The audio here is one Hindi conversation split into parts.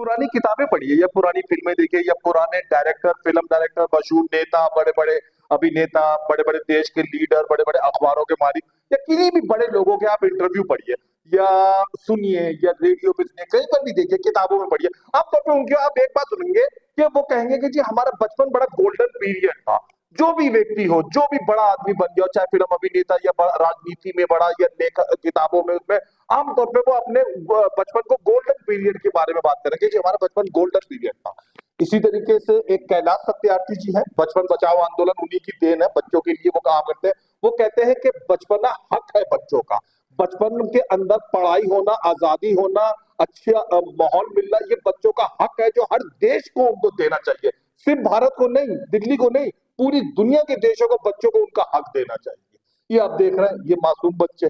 पुरानी किताबें पढ़िए या पुरानी फिल्में देखिए या पुराने डायरेक्टर, फिल्म डायरेक्टर, मशहूर नेता, बड़े बड़े अभिनेता, बड़े बड़े देश के लीडर, बड़े बड़े अखबारों के मालिक या किन्हीं भी बड़े लोगों के आप इंटरव्यू पढ़िए या सुनिए या रेडियो पे सुनिए, कहीं पर भी देखिए, किताबों में पढ़िए। आप तो उनके आप एक बात सुनेंगे कि वो कहेंगे कि जी हमारा बचपन बड़ा गोल्डन पीरियड था। जो भी व्यक्ति हो, जो भी बड़ा आदमी बन गया, चाहे फिल्म अभिनेता या राजनीति में बड़ा या लेखक, किताबों में, उसमें आमतौर पे वो अपने बचपन को गोल्डन पीरियड के बारे में बात करेंगे कि हमारा बचपन गोल्डन पीरियड था। इसी तरीके से एक कैलाश सत्यार्थी जी है, बचपन बचाओ आंदोलन उन्हीं की देन है, बच्चों के लिए वो काम करते हैं। वो कहते हैं कि बचपना हक है बच्चों का, बचपन के अंदर पढ़ाई होना, आजादी होना, अच्छा माहौल मिलना, ये बच्चों का हक है जो हर देश को उनको देना चाहिए। सिर्फ भारत को नहीं, दिल्ली को नहीं, पूरी दुनिया के देशों को, बच्चों को उनका हक देना चाहिए। ये आप देख रहे हैं, ये मासूम बच्चे,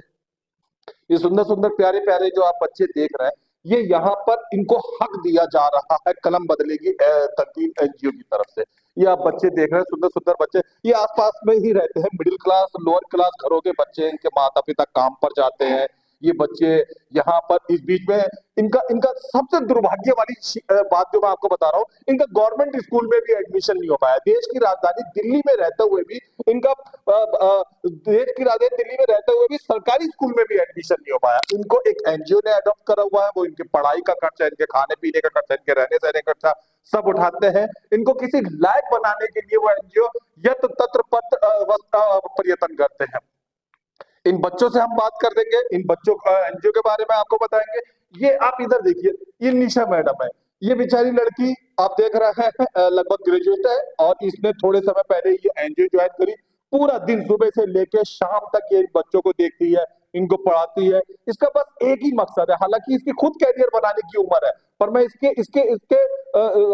ये सुंदर सुंदर प्यारे प्यारे जो आप बच्चे देख रहे हैं, ये यहाँ पर इनको हक दिया जा रहा है कलम बदलेगी तंजीम एनजीओ की तरफ से। ये आप बच्चे देख रहे हैं, सुंदर सुंदर बच्चे, ये आसपास में ही रहते हैं, मिडिल क्लास लोअर क्लास घरों के बच्चे, इनके माता पिता काम पर जाते हैं। ये बच्चे यहाँ पर इस बीच में इनका इनका सबसे दुर्भाग्य वाली बात जो मैं आपको बता रहा हूँ, इनका गवर्नमेंट स्कूल में भी एडमिशन नहीं हो पाया। देश की राजधानी दिल्ली में रहते हुए भी इनका देश की राजधानी दिल्ली में रहते हुए भी सरकारी स्कूल में भी एडमिशन नहीं हो पाया। इनको एक एनजीओ ने अडॉप्ट करा हुआ है, वो इनकी पढ़ाई का खर्चा, इनके खाने पीने का खर्चा, इनके रहने सहने का खर्चा सब उठाते हैं। इनको किसी लायक बनाने के लिए वो एनजीओ यत्र तत्र प्रयत्न करते हैं। इन बच्चों से हम बात कर देंगे, इन बच्चों एनजीओ के बारे में आपको बताएंगे। ये आप इधर देखिए, ये निशा मैडम है, ये बेचारी लड़की आप देख रहे हैं लगभग ग्रेजुएट है, और इसने थोड़े समय पहले ये एनजीओ ज्वाइन करी। पूरा दिन सुबह से लेकर शाम तक ये बच्चों को देखती है, इनको पढ़ाती है। इसका बस एक ही मकसद है, हालांकि इसकी खुद कैरियर बनाने की उम्र है, पर मैं इसके इसके इसके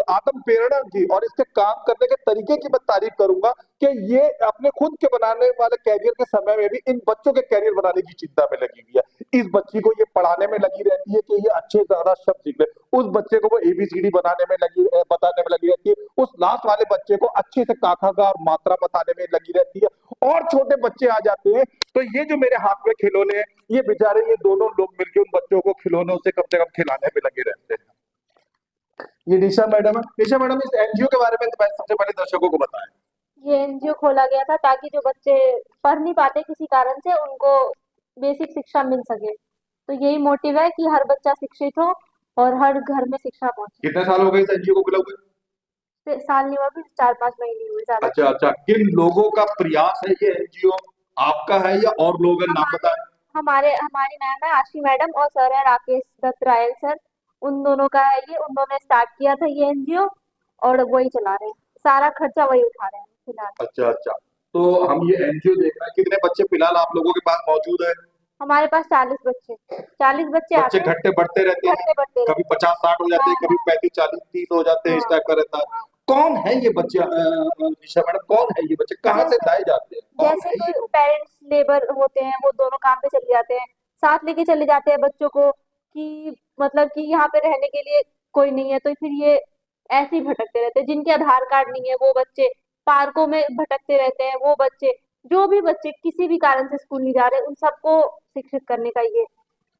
आत्म प्रेरणा की और इसके काम करने के तरीके की मैं तारीफ करूंगा कि ये अपने खुद के बनाने वाले कैरियर के समय में भी इन बच्चों के कैरियर बनाने की चिंता में लगी हुई है। इस बच्ची को ये पढ़ाने में लगी रहती है कि ये अच्छे ज्यादा शब्द सीख ले, उस बच्चे को वो एबीसीडी बताने में लगी रहती है, उस लास्ट वाले बच्चे को अच्छे से काका का और मात्रा बताने में लगी रहती है। और छोटे बच्चे आ जाते हैं तो ये जो मेरे हाथ में खिलौने हैं, ये बेचारे ये दोनों लोग मिलकर उन बच्चों को खिलौनों से कम खिलाने में लगे रहते हैं। ये निशा मैडम है। निशा मैडम, इस एनजीओ के बारे में सबसे पहले दर्शकों को बताएं। ये एनजीओ खोला गया था ताकि जो बच्चे पढ़ नहीं पाते किसी कारण से, उनको बेसिक शिक्षा मिल सके। तो यही मोटिव है कि हर बच्चा शिक्षित हो और हर घर में शिक्षा पहुंचे। कितने साल हो गए इस एनजीओ को खुला हुए? साल नहीं हुआ, भी 4-5 महीने हुए ज्यादा। अच्छा अच्छा, किन लोगों का प्रयास है ये एनजीओ? आपका है या और लोग हैं, नाम बताएं। हमारी मैम है आशी मैडम, और सर है राकेश दत्त रायल सर। उन दोनों का है ये, उन दोनों ने स्टार्ट किया था ये एनजीओ, और वही चला रहे हैं, सारा खर्चा वही उठा रहे हैं फिलहाल। अच्छा अच्छा, तो हम ये एनजीओ देख रहे हैं, कितने बच्चे फिलहाल आप लोगों के पास मौजूद है? हमारे पास 40 बच्चे बच्चे आते हैं। घटते बढ़ते रहते हैं, घटते बढ़ते कभी रहते 50-60 हो जाते हैं, हैं। कभी 35-40-30 हो जाते हैं, इस टाइप का रहता है। कौन है ये बच्चे निशा मैडम, कौन है ये बच्चे, कहाँ से लाए जाते हैं, कौन जैसे है ये? कोई पेरेंट्स लेबर होते हैं, वो दोनों काम पे चले जाते हैं, साथ लेके चले जाते हैं बच्चों को, कि मतलब कि यहाँ पे रहने के लिए कोई नहीं है, तो फिर ये ऐसे ही भटकते रहते हैं। जिनके आधार कार्ड नहीं है वो बच्चे पार्कों में भटकते रहते हैं, वो बच्चे, जो भी बच्चे किसी भी कारण से स्कूल नहीं जा रहे, उन सबको शिक्षित करने का ये।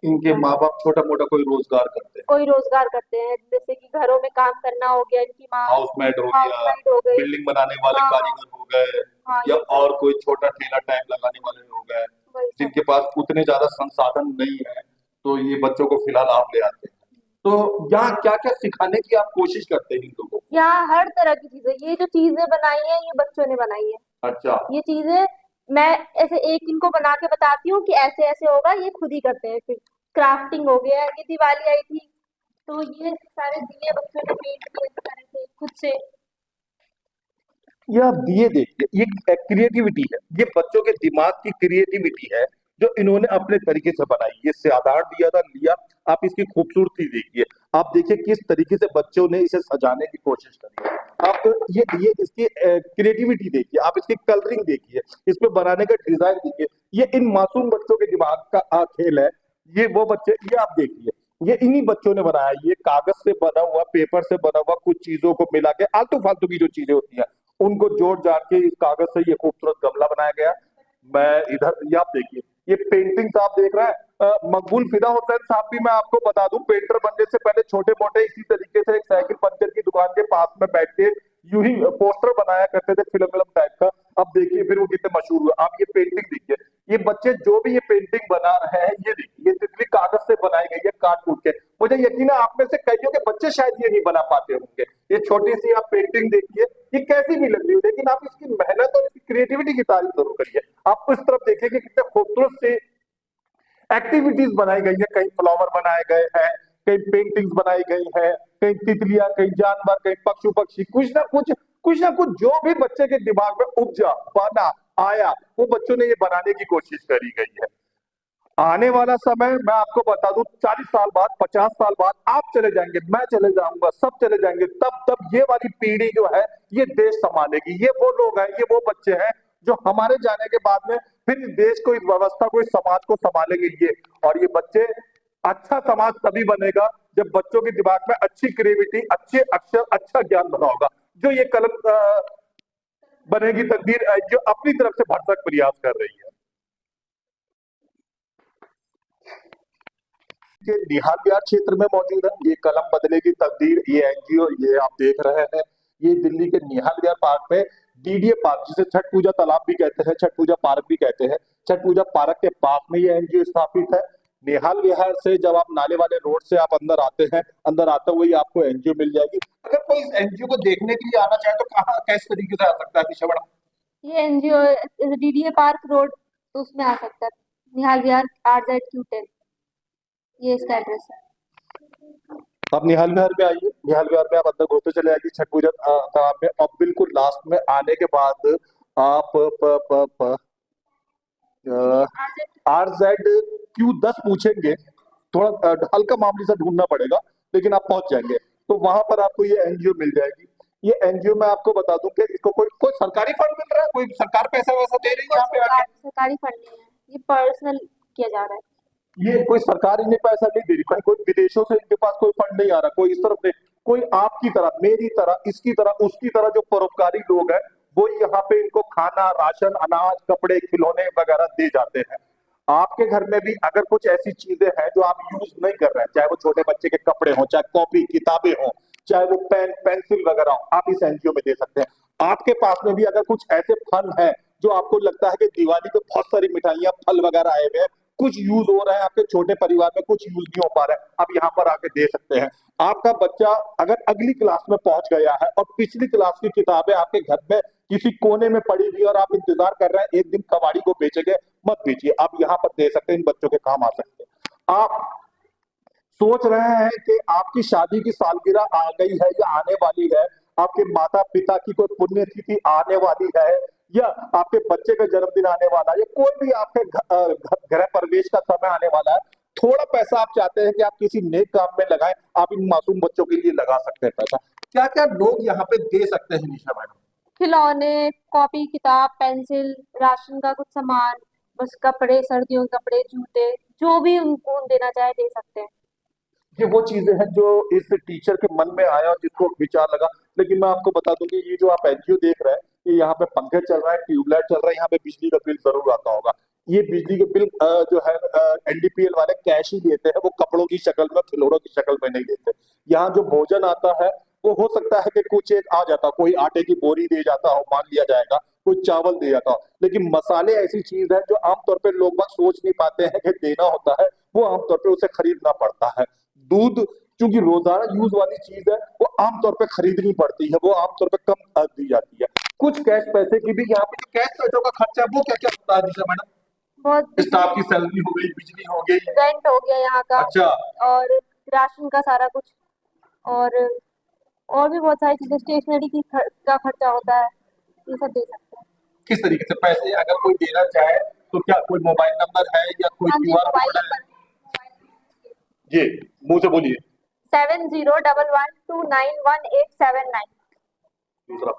इनके माँ बाप छोटा मोटा कोई रोजगार करते हैं, कोई रोजगार करते हैं, जैसे कि घरों में काम करना हो गया, इनकी माँ हाउसमेड हो गया, हाउसवाइफ हो गई। बिल्डिंग बनाने वाले हाँ हाँ कारीगर हो गए, हाँ, या ये सब और कोई छोटा ठेला टाइप लगाने वाले हो गए, वही सब। जिनके पास उतने ज्यादा संसाधन नहीं है, तो ये बच्चों को फिलहाल आप ले आते हैं। तो यहाँ क्या क्या सिखाने की आप कोशिश करते हैं इन लोगों को? यहाँ हर तरह की चीजें, ये जो चीजें बनाई है ये बच्चों ने बनाई है। अच्छा, ये चीजें मैं ऐसे एक इनको बना के बताती हूँ कि ऐसे ऐसे होगा, ये खुद ही करते हैं। फिर क्राफ्टिंग हो गया, ये दिवाली आई थी तो ये सारे दिए बच्चों ने पेंट किए इस तरह से खुद से। ये आप दिए देखिए, ये क्रिएटिविटी है, ये बच्चों के दिमाग की क्रिएटिविटी है जो इन्होंने अपने तरीके से बनाई। ये साधारण दिया था, लिया। आप इसकी खूबसूरती देखिए, आप देखिए किस तरीके से बच्चों ने इसे सजाने की कोशिश करी है। आप ये इसकी क्रिएटिविटी देखिए, आप इसकी कलरिंग देखिए, इसमें बनाने का डिजाइन देखिए। ये इन मासूम बच्चों के दिमाग का खेल है। ये वो बच्चे, ये आप देखिए, ये इन्हीं बच्चों ने बनाया। ये कागज से बना हुआ, पेपर से बना हुआ, कुछ चीजों को मिला के आलतू फालतू की जो चीजें होती हैं उनको जोड़ जाड़ के इस कागज से ये खूबसूरत गमला बनाया गया। मैं इधर, ये आप देखिए, ये पेंटिंग्स आप देख रहे हैं, मकबूल फिदा हुसैन साहब भी मैं आपको बता दूं, पेंटर बनने से पहले छोटे मोटे इसी तरीके से एक साइकिल पंचर की दुकान के पास में बैठ के यूं ही पोस्टर बनाया करते थे फिल्म फिल्म टाइप का। अब देखिए फिर वो कितने मशहूर हुए। आप ये पेंटिंग देखिए, ये बच्चे जो भी ये पेंटिंग बना रहे हैं, ये देखिए ये तितली कागज से बनाई गई है काट कूट के। मुझे यकीन है आप में से कईयों के बच्चे शायद ये नहीं बना पाते होंगे। ये छोटी सी आप पेंटिंग देखिए, ये कैसी भी लग रही है, लेकिन आप इसकी मेहनत और इसकी क्रिएटिविटी की तारीफ जरूर करिए। आप इस तरफ देखिए कि कितने खूबसूरत से एक्टिविटीज बनाई गई है, कहीं फ्लावर बनाए गए हैं, कहीं पेंटिंग्स बनाई गई है, कहीं तितलियां, कहीं जानवर, कहीं पशु पक्षी, कुछ ना कुछ जो भी बच्चे के दिमाग में उपजा बना आया, वो बच्चों ने ये बनाने की कोशिश करी गई है। आने वाला समय मैं आपको बता दूं, 40 साल बाद, 50 साल बाद आप चले जाएंगे, मैं चले जाऊंगा, सब चले जाएंगे, तब ये वाली पीढ़ी जो है ये देश संभालेगी। ये वो लोग हैं, ये वो बच्चे हैं जो हमारे जाने के बाद में फिर इस देश को, इस व्यवस्था को, इस समाज को संभालेंगे ये। और ये बच्चे, अच्छा समाज तभी बनेगा जब बच्चों के दिमाग में अच्छी क्रिएटिविटी, अच्छे अक्षर, अच्छा ज्ञान भरा होगा। जो ये कलम बनेगी तकदीर जो अपनी तरफ से भरसक प्रयास कर रही है। के निहाल विहार क्षेत्र में मौजूद है ये कलम बदलेगी तकदीर, ये एनजीओ, ये आप देख रहे हैं, ये दिल्ली के निहाल विहार पार्क में डीडीए पार्क, जिसे छठ पूजा तालाब भी कहते हैं, छठ पूजा पार्क भी कहते हैं, छठ पूजा पार्क के पास में ये एनजीओ स्थापित है। निहाल विहार से जब आप नाले वाले रोड से आप अंदर आते हैं, अंदर आते हुए आपको एनजीओ मिल जाएगी। अगर कोई इस एनजीओ को देखने के लिए आना चाहे तो कहाँ, किस तरीके से आ सकता है दिशा मैडम? ये एनजीओ डीडीए पार्क रोड, तो उसमें आ सकता है, निहाल विहार RZ Q10, ये इसका एड्रेस है। आप निहाल विहार में आइए, निहाल विहार में आप अंदर घूमते चले आइए छठ पूजा तालाब में, और बिल्कुल लास्ट में आने के बाद आप RZ Q10 पूछेंगे, थोड़ा हल्का मामूली सा ढूंढना पड़ेगा, लेकिन आप पहुंच जाएंगे। तो वहां पर आपको ये एनजीओ मिल जाएगी। ये एनजीओ में आपको बता दूं कि इसको कोई सरकारी फंड मिल रहा है, कोई सरकार पैसा वैसा दे रही है यहाँ पे आके? सरकारी फंड नहीं है, ये पर्सनल किया जा रहा है। ये कोई सरकार इन्हें पैसा नहीं दे रही, कहीं कोई विदेशों से इनके पास कोई फंड नहीं आ रहा, कोई इस तरफ से, कोई आपकी तरह, मेरी तरह, इसकी तरह, उसकी तरह जो परोपकारी लोग हैं वो यहाँ पे इनको खाना, राशन, अनाज, कपड़े, खिलौने वगैरह दे जाते हैं। आपके घर में भी अगर कुछ ऐसी चीजें हैं जो आप यूज नहीं कर रहे हैं, चाहे वो छोटे बच्चे के कपड़े हों, चाहे कॉपी किताबें हों, चाहे वो पेन पेंसिल वगैरह हो, आप इस एनजीओ में दे सकते हैं। आपके पास में भी अगर कुछ ऐसे फल हैं जो आपको लगता है कि दिवाली पे बहुत सारी मिठाइयां, फल वगैरह आए हुए हैं, कुछ यूज हो रहा है, आपके छोटे परिवार में कुछ यूज नहीं हो पा रहा है, आप यहाँ पर आके दे सकते हैं। आपका बच्चा अगर अगली क्लास में पहुंच गया है और पिछली क्लास की किताबें आपके घर में किसी कोने में पड़ी हुई और आप इंतजार कर रहे हैं एक दिन कबाड़ी को बेचेंगे, मत बेचिए, आप यहाँ पर दे सकते हैं, इन बच्चों के काम आ सकते हैं। आप सोच रहे हैं कि आपकी शादी की सालगिरह आ गई है या आने वाली है, आपके माता पिता की कोई पुण्यतिथि आने वाली है, या आपके बच्चे का जन्मदिन आने वाला है, या कोई भी आपके गृह प्रवेश का समय आने वाला है, थोड़ा पैसा आप चाहते हैं कि आप किसी नेक काम में लगाएं, आप इन मासूम बच्चों के लिए लगा सकते हैं पैसा। क्या क्या लोग यहाँ पे दे सकते हैं निशा मैडम? खिलौने, कॉपी किताब, पेंसिल, राशन का कुछ सामान, बस कपड़े, सर्दियों के कपड़े, जूते, जो भी उनको देना चाहे दे सकते हैं। ये वो चीजें हैं जो इस टीचर के मन में आया और जिसको विचार लगा। लेकिन मैं आपको बता दूं कि ये जो आप एनजीओ देख रहे हैं, ये यहाँ पे पंखे चल रहा है, ट्यूबलाइट चल रहा है, यहाँ पे बिजली का बिल जरूर आता होगा। ये बिजली के बिल जो है एनडीपीएल वाले कैश ही देते हैं, वो कपड़ों की शक्ल में, खिलौनों की शक्ल में नहीं देते। यहाँ जो भोजन आता है वो हो सकता है कि कुछ एक आ जाता, कोई आटे की बोरी दे जाता हो, मान लिया जाएगा, कोई चावल दे जाता हो, लेकिन मसाले ऐसी चीज है जो आमतौर पर लोग बात सोच नहीं पाते हैं कि देना होता है, वो आमतौर पर उसे खरीदना पड़ता है। दूध चूंकि रोजाना यूज वाली चीज है, वो आमतौर पे खरीदनी पड़ती है, वो आमतौर पे कम दी जाती है। कुछ कैश पैसे की भी यहाँ पे जो कैश पैसों का खर्चा है वो क्या क्या होता है निशा मैडम? बहुत स्टाफ की सैलरी हो गई, बिजली हो गई, रेंट हो गया यहाँ का, अच्छा, और राशन का सारा कुछ, और भी बहुत सारी चीजें, स्टेशनरी का खर्चा होता है, ये सब दे सकते हैं। किस तरीके से पैसे अगर कोई देना चाहे तो क्या कोई मोबाइल नंबर है या कोई हाँ जी, क्यूआर मोबाइल कोड है? नंबर जी, मुंह से बोलिए। 7011291879, दूसरा,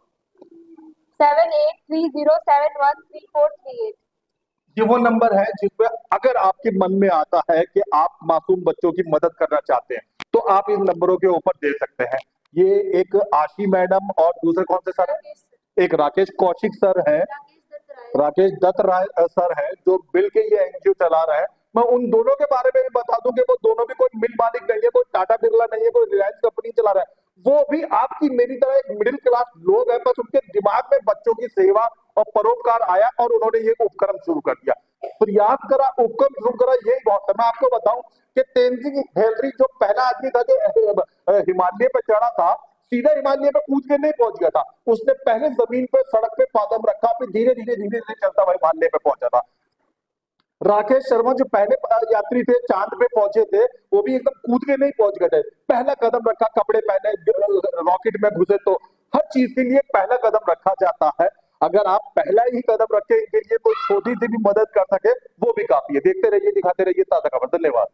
7830713438। ये वो नंबर है जिसपे अगर आपके मन में आता है कि आप मासूम बच्चों की मदद करना चाहते हैं तो आप इन नंबरों के ऊपर दे सकते हैं। ये एक आशी मैडम और दूसरे कौन से सर है, एक राकेश कौशिक सर है, राकेश दत्त राय सर है, जो बिल के ये एनजीओ चला रहे हैं। मैं उन दोनों के बारे में भी बता दूं कि वो दोनों भी कोई मिल मालिक नहीं है, कोई टाटा बिरला नहीं है, कोई रिलायंस कंपनी चला रहा है। वो भी आपकी मेरी तरह एक मिडिल क्लास लोग हैं, बस उनके दिमाग में बच्चों की सेवा और परोपकार आया और उन्होंने ये उपक्रम शुरू कर दिया। प्रयास करा, उपक्रम शुरू करा, यही बहुत है। मैं आपको बताऊं कि तेनजिंग नोर्गे जो पहला आदमी था जो हिमालय पे चढ़ा था, सीधा हिमालय पे कूद के नहीं पहुंच गया था, उसने पहले जमीन पे सड़क पे कदम रखा, फिर धीरे धीरे धीरे धीरे चलता हुआ हिमालय पे पहुंचा था। राकेश शर्मा जो पहले यात्री थे, चांद पे पहुंचे थे, वो भी एकदम कूद के नहीं पहुंच गए थे, पहला कदम रखा, कपड़े पहने, रॉकेट में घुसे। तो हर चीज के लिए पहला कदम रखा जाता है। अगर आप पहला ही कदम रखे, इनके लिए कोई छोटी सी भी मदद कर सके, वो भी काफी है। देखते रहिए, दिखाते रहिए ताजा खबर। धन्यवाद।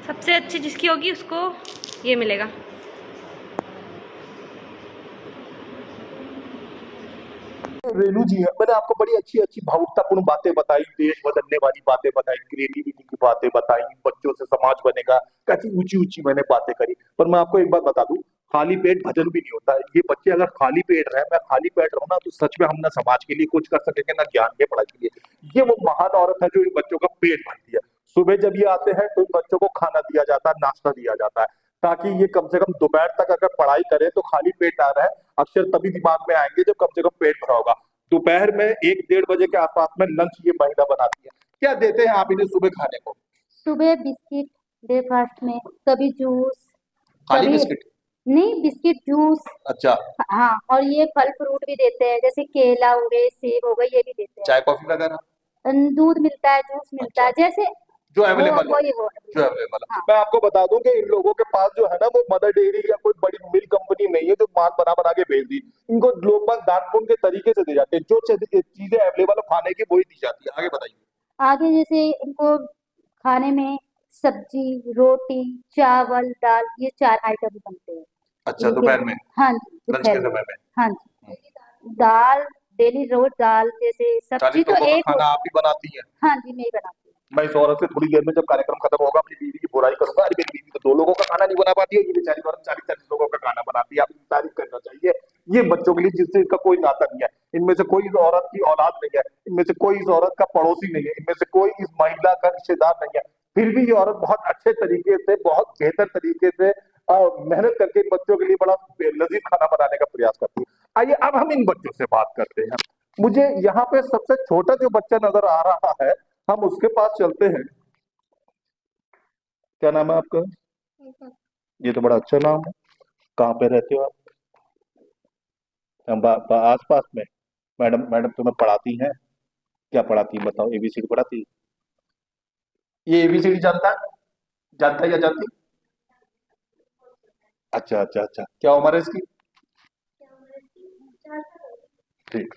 सबसे अच्छी जिसकी होगी उसको ये मिलेगा। रेणु जी है, मैंने आपको बड़ी अच्छी अच्छी भावुकतापूर्ण बातें बताई, देश बदलने वाली बातें बताई, क्रिएटिविटी की बातें बताई, बच्चों से समाज बनेगा, कैसी ऊंची ऊंची मैंने बातें करी। पर मैं आपको एक बात बता दूं, खाली पेट भजन भी नहीं होता है। ये बच्चे अगर खाली पेट रहे, मैं खाली पेट रहूं ना, तो सच में हम ना समाज के लिए कुछ कर सकेंगे, ना ज्ञान के पढ़ाई के लिए। ये वो महान औरत है जो इन बच्चों का पेट भरती है। सुबह जब ये आते हैं तो इन बच्चों को खाना दिया जाता है, नाश्ता दिया जाता है, ताकि ये कम से कम दोपहर तक अगर पढ़ाई करें तो खाली पेट ना रहे। अक्षर तभी दिमाग में आएंगे जब कम से कम पेट भरा होगा। दोपहर में 1-1:30 बजे के आसपास में लंच ये महिला बनाती है। क्या देते हैं आप इन्हें सुबह खाने को? सुबह बिस्किट, ब्रेकफास्ट में कभी जूस, खाली कभी बिस्किट? नहीं, बिस्किट, जूस। अच्छा। हाँ, और ये फल फ्रूट भी देते हैं, जैसे केला हो गए, सेब हो गए, ये भी देते हैं। चाय कॉफी वगैरह? दूध मिलता है, जूस मिलता अच्छा, है, जैसे जो वो अवेलेबल हो। वही वो जो अवेलेबल है। हाँ। मैं आपको बता दूं कि इन लोगों के पास जो है ना, वो मदर डेयरी या कोई बड़ी मिल कंपनी नहीं है जो माल बना बना के भेज दी। इनको लोग बस दान पुण्य के तरीके से दे जाते हैं, जो चीजें अवेलेबल हो खाने की वही दी जाती है। आगे बताइए। आगे जैसे इनको खाने में सब्जी, रोटी, चावल, दाल, ये 4 आइटम बनते हैं अच्छा, इनके। दोपहर में? हाँ जी, लंच दोपहर के में। समय में? हाँ जी, दाल, डेली रोज दाल, जैसे 40 सब्जी तो लोगों का एक खाना होती आप ही बनाती हैं? हाँ जी, मैं ही बनाती हूँ। मैं इस औरत से थोड़ी देर में, जब कार्यक्रम खत्म होगा, अपनी बीवी की बुराई करूंगा। अरे मेरी बीवी तो 2 लोगों का खाना नहीं बना पाती है, ये बेचारी औरत 40-40 लोगों का खाना बनाती है। आप इनकी तारीफ करना चाहिए। ये बच्चों के लिए जिससे इसका कोई नाता नहीं है, इनमें से कोई इस औरत की औलाद नहीं है, इनमें से कोई इस औरत का पड़ोसी नहीं है, इनमें से कोई इस महिला का रिश्तेदार नहीं है, फिर भी ये औरत बहुत अच्छे तरीके से, बहुत बेहतर तरीके से मेहनत करके इन बच्चों के लिए बड़ा लजीज खाना बनाने का प्रयास करती है। आइए अब हम इन बच्चों से बात करते हैं। मुझे यहाँ पे सबसे छोटा जो बच्चा नजर आ रहा है, हम उसके पास चलते हैं। क्या नाम है आपका? ये तो बड़ा अच्छा नाम है। कहाँ पे रहते हो आप? आस पास में? मैडम मैडम तुम्हें पढ़ाती हैं? क्या पढ़ाती है बताओ? एबीसीडी पढ़ाती है? ये एबीसीडी जानता है? जानता है या जानती? अच्छा अच्छा अच्छा, क्या उम्र है इसकी? ठीक।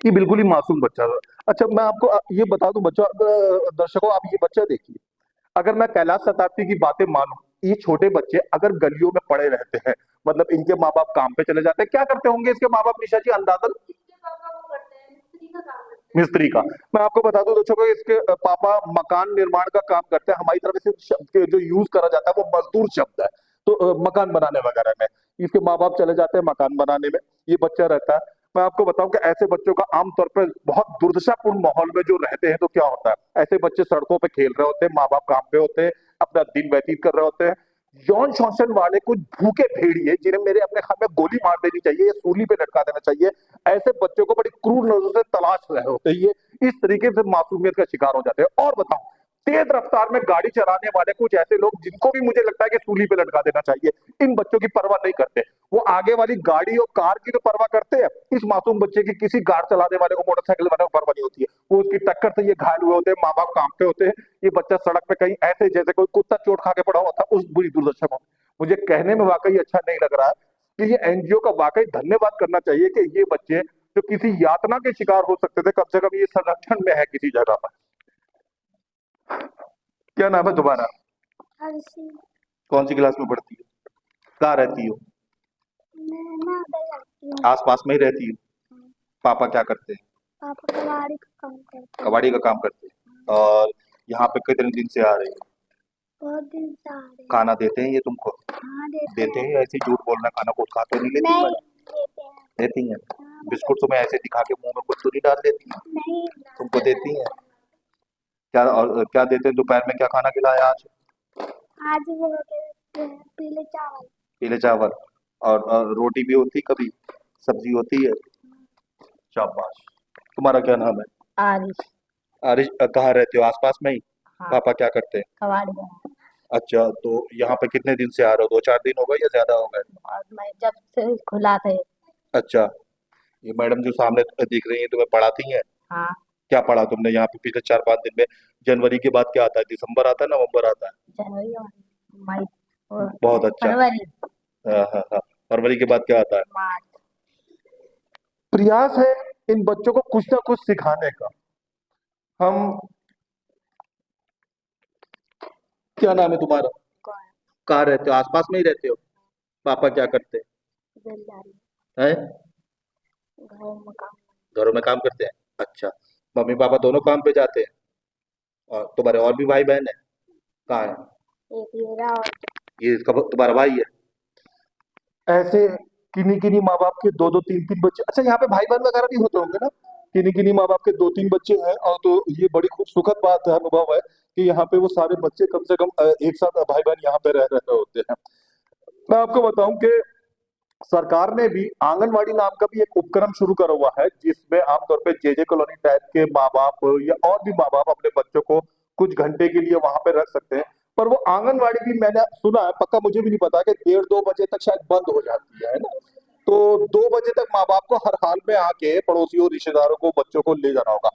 ये बिल्कुल ही मासूम बच्चा था। अच्छा, मैं आपको ये बता दूं बच्चों, दर्शकों, आप ये बच्चा देखिए। अगर मैं कैलाश शताब्दी की बातें मानूं, ये छोटे बच्चे अगर गलियों में पड़े रहते हैं, मतलब इनके माँ बाप काम पे चले जाते हैं, क्या करते होंगे इसके माँ बाप निशा जी, अंदाजन? मिस्त्री का। मैं आपको बता दूं दर्शकों, इसके पापा मकान निर्माण का काम करते हैं। हमारी तरफ से शब्द के जो यूज करा जाता है वो मजदूर शब्द है, तो मकान बनाने वगैरह में इसके माँ बाप चले जाते हैं, मकान बनाने में ये बच्चा रहता है। मैं आपको बताऊं कि ऐसे बच्चों का आमतौर पर बहुत दुर्दशापूर्ण माहौल में जो रहते हैं, तो क्या होता है, ऐसे बच्चे सड़कों पे खेल रहे होते हैं, माँ बाप काम पे होते हैं, अपना दिन व्यतीत कर रहे होते हैं। यौन शोषण वाले कुछ भूखे भेड़िए, जिन्हें मेरे अपने ख्याल में गोली मार देनी चाहिए या सूली पे लटका देना चाहिए, ऐसे बच्चों को बड़ी क्रूर नजरों से तलाश रहे होते हैं। ये इस तरीके से मासूमियत का शिकार हो जाते हैं। और बताओ, तेज रफ्तार में गाड़ी चलाने वाले कुछ ऐसे लोग जिनको भी मुझे लगता है कि सूली पे लटका देना चाहिए, इन बच्चों की परवाह नहीं करते। वो आगे वाली गाड़ी और कार की तो परवाह करते हैं, इस मासूम बच्चे की किसी कार चलाने वाले को, मोटरसाइकिल वाले को परवाह नहीं होती है। वो उसकी टक्कर से ये घायल हुए होते हैं, माँ बाप काम पे होते हैं, ये बच्चा सड़क पे कहीं ऐसे जैसे कोई कुत्ता चोट खा के पड़ा हुआ था, उस बुरी दुर्दशा में। मुझे कहने में वाकई अच्छा नहीं लग रहा है कि ये एनजीओ का वाकई धन्यवाद करना चाहिए कि ये बच्चे जो किसी यातना के शिकार हो सकते थे, कम से कम ये संरक्षण में है किसी जगह पर। क्या नाम है तुम्हारा? हर्षी। कौन सी क्लास में पढ़ती हो? कहाँ रहती हो? मैं ना उधर रहती हूँ। आसपास में ही रहती हो? पापा क्या करते हैं? पापा कबाड़ी का काम करते हैं। कबाड़ी का काम करते हैं। और यहाँ पे कितने दिन से आ रहे हो? बहुत दिन से आ रहे हैं। खाना देते हैं ये तुमको? हाँ देते देते हैं। हैं? ऐसे ही झूठ बोलना, खाना कुछ खा तो नहीं लेती? नहीं मैडम देते हैं। देती हैं? हाँ, बिस्कुट तुम्हें ऐसे दिखा के मुंह में कुछ तो नहीं डाल देती? नहीं तुमको देती हैं? क्या और क्या देते हैं? दोपहर में क्या खाना खिलाया आज? आज वो देते हैं पीले चावल। पीले चावल और रोटी भी होती कभी? सब्जी होती है? शाबाश। तुम्हारा क्या नाम है? आरिश। आरिश, कहाँ रहते हो? आसपास में ही? हाँ, पापा क्या करते हैं? कबाड़ी में। अच्छा, तो यहाँ पे कितने दिन से आ रहे हो? 2-4 दिन हो गए या ज्यादा हो गए? और मैं जब से खुला थे। अच्छा, ये मैडम जो सामने दिख रही है तुम्हें पढ़ाती हैं? हाँ, क्या पढ़ा तुमने यहाँ पे पिछले 4-5 दिन में? जनवरी के बाद क्या आता है? दिसंबर आता है, नवंबर आता है? जनवरी और मई और बहुत अच्छा। फरवरी, हाँ हाँ हाँ। फरवरी के बाद क्या आता है? मार्च। प्रयास है इन बच्चों को कुछ ना कुछ सिखाने का। हम, क्या नाम है तुम्हारा? कौन? कहाँ रहते हो? आसपास में ही रहते हो? पापा क्या करते बेलदारी। हैं? घर में काम। घरों में काम करते हैं? अच्छा, मम्मी पापा दोनों काम पे जाते हैं? और तुम्हारे और भी भाई बहन है? कहाँ है? एक मेरा और ये इसका तुम्हारा भाई है? ऐसे किन्हीं किन्हीं माँ बाप के दो दो तीन तीन बच्चे। अच्छा, यहाँ पे भाई बहन वगैरह भी होते होंगे ना? किन्हीं किन्हीं माँ बाप के 2-3 बच्चे हैं, और तो ये बड़ी खूब सुखद बात है, अनुभव है कि यहाँ पे वो सारे बच्चे कम से कम एक साथ भाई बहन यहाँ पे रह रहे होते हैं। मैं आपको बताऊं कि सरकार ने भी आंगनवाड़ी नाम का भी एक उपक्रम शुरू करा हुआ है, जिसमें आमतौर पे जेजे कॉलोनी टाइप के माँ बाप या और भी माँ बाप अपने बच्चों को कुछ घंटे के लिए वहां पे रख सकते हैं। पर वो आंगनवाड़ी भी, मैंने सुना है, पक्का मुझे भी नहीं पता, कि 1:30-2 बजे तक शायद बंद हो जाती है ना? तो 2 बजे तक माँ बाप को हर हाल में आके पड़ोसियों रिश्तेदारों को बच्चों को ले जाना होगा।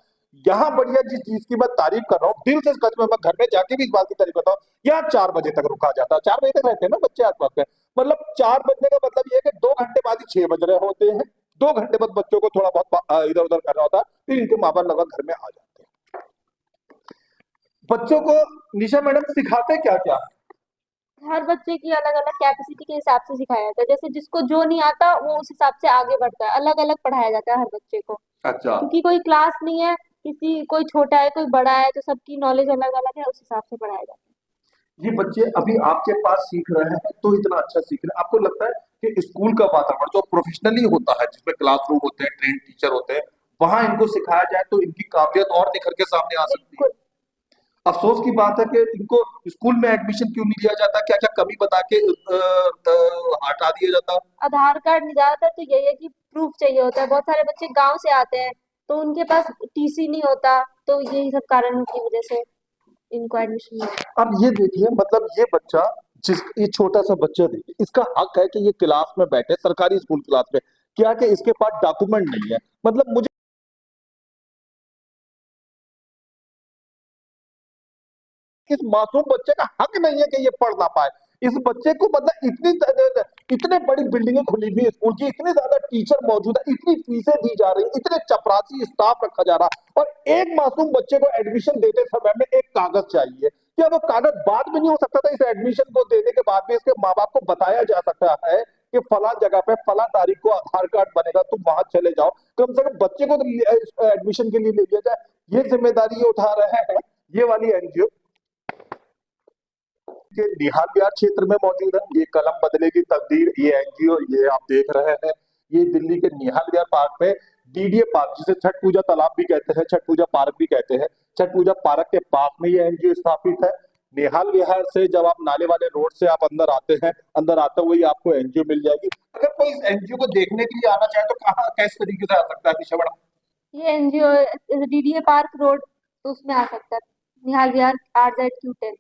यहाँ बढ़िया जिस चीज की मैं तारीफ कर रहा हूँ, दिल से सच में, मैं घर में जाके भी इस बात की तारीफ करता हूँ, यहाँ 4 बजे तक रुका जाता है। 4 बजे तक रहते हैं ना बच्चे आसपास में। मतलब 4 बजने का मतलब ये है कि 2 घंटे बाद ही 6 बज रहे होते हैं। 2 घंटे बाद बच्चों को थोड़ा बहुत इधर उधर करना होता है, फिर इनके माँ बाप लगभग घर में आ जाते हैं। बच्चों को निशा मैडम सिखाते क्या क्या? हर बच्चे की अलग अलग कैपेसिटी के हिसाब से सिखाया जाता है। जैसे जिसको जो नहीं आता वो उस हिसाब से आगे बढ़ता है। अलग अलग पढ़ाया जाता है हर बच्चे को, अच्छा, क्योंकि कोई क्लास नहीं है, किसी कोई छोटा है कोई बड़ा है, तो सबकी नॉलेज अलग अलग है, उस हिसाब से पढ़ाया जाता ये बच्चे अभी आपके पास सीख रहे हैं तो इतना अच्छा सीख रहे हैं, आपको लगता है कि स्कूल का वातावरण जो प्रोफेशनली होता है, जिसमें क्लासरूम होते हैं, ट्रेन टीचर होते हैं, वहां इनको सिखाया जाए तो इनकी काबिलियत और निखर के सामने आ है। सकती है? बिल्कुल। अफसोस की बात है कि इनको स्कूल में एडमिशन क्यों नहीं दिया जाता? क्या क्या कमी बता के हटा दिया जाता? आधार कार्ड नहीं, ज्यादातर तो यही है कि प्रूफ चाहिए होता है। बहुत सारे बच्चे गांव से आते हैं तो उनके पास टीसी नहीं होता, तो यही सब कारणों की वजह से इनको एडमिशन नहीं होता। अब ये देखिए, मतलब ये बच्चा, ये छोटा सा बच्चा, देखिए, इसका हक है कि ये क्लास में बैठे, सरकारी स्कूल क्लास में, क्या कि इसके पास डॉक्यूमेंट नहीं है। मतलब मुझे इस मासूम बच्चे का हक नहीं है कि ये पढ़ ना पाए। इस बच्चे को, मतलब इतने बड़ी बिल्डिंगें खुली हुई है स्कूल की, इतने ज्यादा टीचर मौजूद है, इतनी फीसें दी जा रही, इतने चपरासी स्टाफ रखा जा रहा, और एक मासूम बच्चे को एडमिशन देते समय में एक कागज चाहिए। क्या वो कागज बाद में नहीं हो सकता था? इस एडमिशन को देने के बाद भी इसके माँ बाप को बताया जा सकता है कि फला जगह पे फला तारीख को आधार कार्ड बनेगा, तुम वहां चले जाओ। कम से कम बच्चे को तो एडमिशन के लिए ले लिया जाए। ये जिम्मेदारी ये उठा रहे हैं ये वाली एनजीओ के निहाल विहार क्षेत्र में मौजूद है। ये कलम बदलेगी तकदीर, ये एनजीओ, ये आप देख रहे हैं, ये दिल्ली के निहाल विहार पार्क में, डीडीए पार्क, जिसे छठ पूजा तालाब भी कहते हैं, छठ पूजा पार्क भी कहते हैं, छठ पूजा पार्क के पास में ये एनजीओ स्थापित है। निहाल विहार से जब आप नाले वाले रोड से आप अंदर आते हैं, अंदर आते हुए आपको एनजीओ मिल जाएगी। अगर कोई इस एनजीओ को देखने के लिए आना चाहे तो कहाँ, किस तरीके से आ सकता है निशा मैडम? ये एनजीओ डीडीए पार्क रोड, तो उसमें आ सकता है। निहाल विहार RZQ10,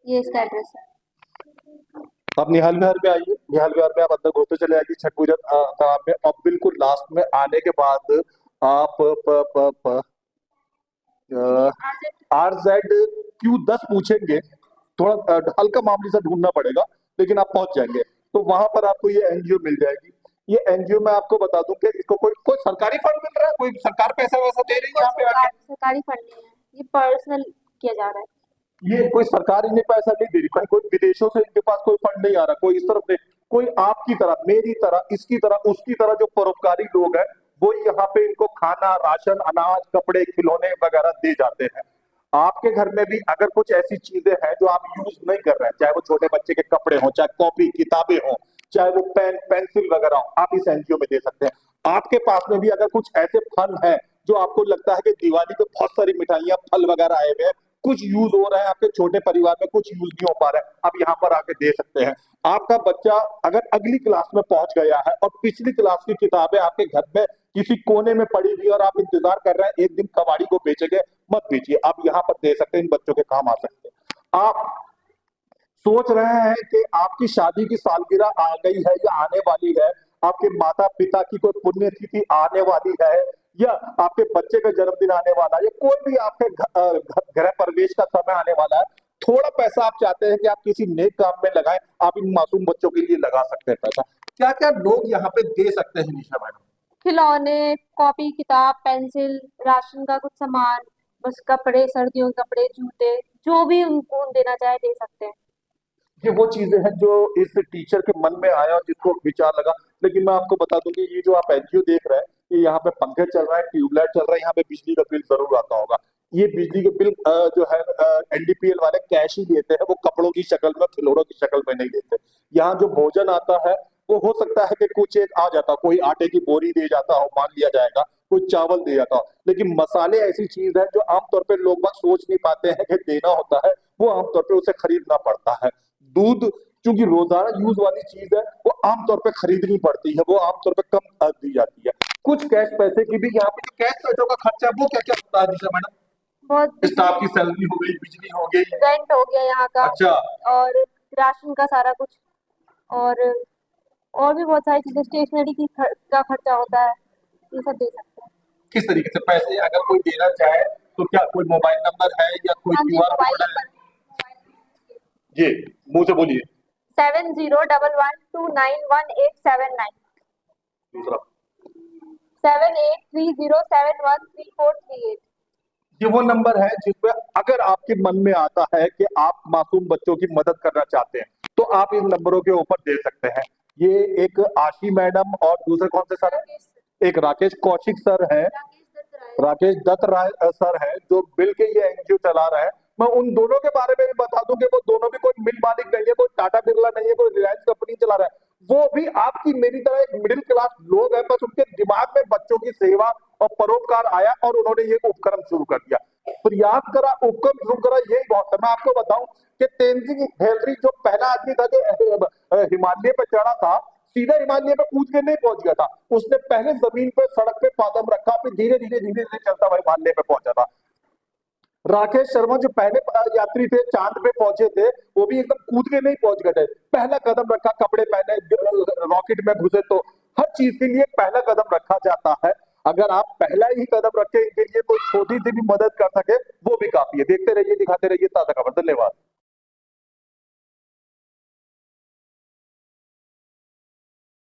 ये इसका एड्रेस है। आप निहाल विहार में आइए, निहाल विहार में आप अंदर घुसते चले आइए छठ पूजा तालाब में, और बिल्कुल लास्ट में आने के बाद आप RZQ10 पूछेंगे, थोड़ा हल्का मामूली सा ढूंढना पड़ेगा, लेकिन आप पहुंच जाएंगे। तो वहां पर आपको ये एनजीओ मिल जाएगी। ये एनजीओ में आपको बता दूं कि इसको कोई कोई सरकारी फंड मिल रहा है, कोई सरकार पैसा वैसा दे रही है यहाँ पे आके? सरकारी फंड नहीं है, ये पर्सनल किया जा रहा है। ये कोई सरकार इन्हें पैसा नहीं दे रही, कहीं कोई विदेशों से इनके पास कोई फंड नहीं आ रहा, कोई इस तरफ नहीं, कोई आपकी तरह, मेरी तरह, इसकी तरह, उसकी तरह जो परोपकारी लोग हैं, वो यहाँ पे इनको खाना, राशन, अनाज, कपड़े, खिलौने वगैरह दे जाते हैं। आपके घर में भी अगर कुछ ऐसी चीजें हैं जो आप यूज नहीं कर रहे हैं, चाहे वो छोटे बच्चे के कपड़े हों, चाहे कॉपी किताबें हों, चाहे वो पेन पेंसिल वगैरह हो, आप इस एनजीओ में दे सकते हैं। आपके पास में भी अगर कुछ ऐसे फल हैं जो आपको लगता है कि दिवाली पे बहुत सारी मिठाइयां, फल वगैरह आए हुए हैं, कुछ यूज हो रहा है, आपके छोटे परिवार में कुछ यूज नहीं हो पा रहा है, आप यहाँ पर आके दे सकते हैं। आपका बच्चा अगर अगली क्लास में पहुंच गया है और पिछली क्लास की किताबें आपके घर में किसी कोने में पड़ी हुई और आप इंतजार कर रहे हैं एक दिन कबाड़ी को बेचेंगे, मत बेचिए, आप यहाँ पर दे सकते हैं, इन बच्चों के काम आ सकते हैं। आप सोच रहे हैं कि आपकी शादी की सालगिरह आ गई है या आने वाली है, आपके माता पिता की कोई पुण्यतिथि आने वाली है, या आपके बच्चे का जन्मदिन आने वाला है, या कोई भी आपके गृह प्रवेश का समय आने वाला है, थोड़ा पैसा आप चाहते हैं कि आप किसी नेक काम में लगाएं, आप इन मासूम बच्चों के लिए लगा सकते हैं पैसा। क्या क्या लोग यहाँ पे दे सकते हैं निशा मैडम? खिलौने, कॉपी किताब, पेंसिल, राशन का कुछ सामान, बस कपड़े, सर्दियों के कपड़े, जूते, जो भी उनको देना चाहे दे सकते हैं। ये वो चीजें हैं जो इस टीचर के मन में आया और जिसको विचार लगा। लेकिन मैं आपको बता दूं कि ये जो आप एनजीओ देख रहे हैं, ये यहाँ पे पंखे चल रहा है, ट्यूबलाइट चल रहा है, यहाँ पे बिजली का बिल जरूर आता होगा। ये बिजली के बिल जो है एनडीपीएल वाले कैश ही देते हैं, वो कपड़ों की शक्ल में, खिलौनों की शक्ल में नहीं देते। यहाँ जो भोजन आता है वो हो सकता है कि कुछ एक आ जाता, कोई आटे की बोरी दे जाता हो, मान लिया जाएगा, कोई चावल दे जाता हो, लेकिन मसाले ऐसी चीज है जो आमतौर पर लोग बाग सोच नहीं पाते हैं कि देना होता है, वो आमतौर पर उसे खरीदना पड़ता है। दूध चूंकि रोजाना यूज वाली चीज है, वो आमतौर पे खरीदनी पड़ती है, वो आमतौर पे कम दी जाती है। कुछ कैश पैसे की भी यहाँ पे जो कैश पैसों का खर्चा है वो क्या क्या होता है दिशा मैडम? बहुत स्टाफ की सैलरी हो गई, बिजली हो गई, रेंट हो गया यहाँ का, अच्छा, और राशन का सारा कुछ, और भी बहुत सारी चीजें, स्टेशनरी का खर्चा होता है, ये सब दे सकते हैं। किस तरीके से पैसे अगर कोई देना चाहे तो क्या कोई मोबाइल नंबर है या कोई हाँ जी, क्यूआर मोबाइल कोड है? नंबर जी, मुंह से बोलिए। 7011291879, दूसरा, 7830713438। ये वो नंबर है जिसपे अगर आपके मन में आता है कि आप मासूम बच्चों की मदद करना चाहते हैं, तो आप इन नंबरों के ऊपर दे सकते हैं। ये एक आशी मैडम और दूसरे कौन से सर हैं? एक राकेश कौशिक सर हैं, राकेश दत्त राय सर हैं, जो बिल के ये एनजीओ चला रहे हैं। मैं उन दोनों के बारे में भी बता दूं कि वो दोनों भी कोई मिल मालिक नहीं है, कोई टाटा बिरला नहीं है, कोई रिलायंस कंपनी चला रहा है, वो भी आपकी मेरी तरह एक मिडिल क्लास लोग हैं, बस उनके दिमाग में बच्चों की सेवा और परोपकार आया और उन्होंने ये उपक्रम शुरू कर दिया। प्रयास करा, उपक्रम शुरू करा, यही बहुत है। मैं आपको बताऊं कि तेनजिंग नोर्गे जो पहला आदमी था जो हिमालय पे चढ़ा था, सीधा हिमालय पे कूद के नहीं पहुंच गया था, उसने पहले जमीन पे सड़क पे कदम रखा, फिर धीरे धीरे धीरे धीरे चलता हुआ हिमालय पे पहुंचा था। राकेश शर्मा जो पहले यात्री थे, चांद पे पहुंचे थे, वो भी एकदम कूद के नहीं पहुंच गए थे, पहला कदम रखा, कपड़े पहने, रॉकेट में घुसे। तो हर चीज के लिए पहला कदम रखा जाता है। अगर आप पहला ही कदम रखें, इनके लिए कोई छोटी सी भी मदद कर सके, वो भी काफी है। देखते रहिए, दिखाते रहिए ताजा खबर। धन्यवाद।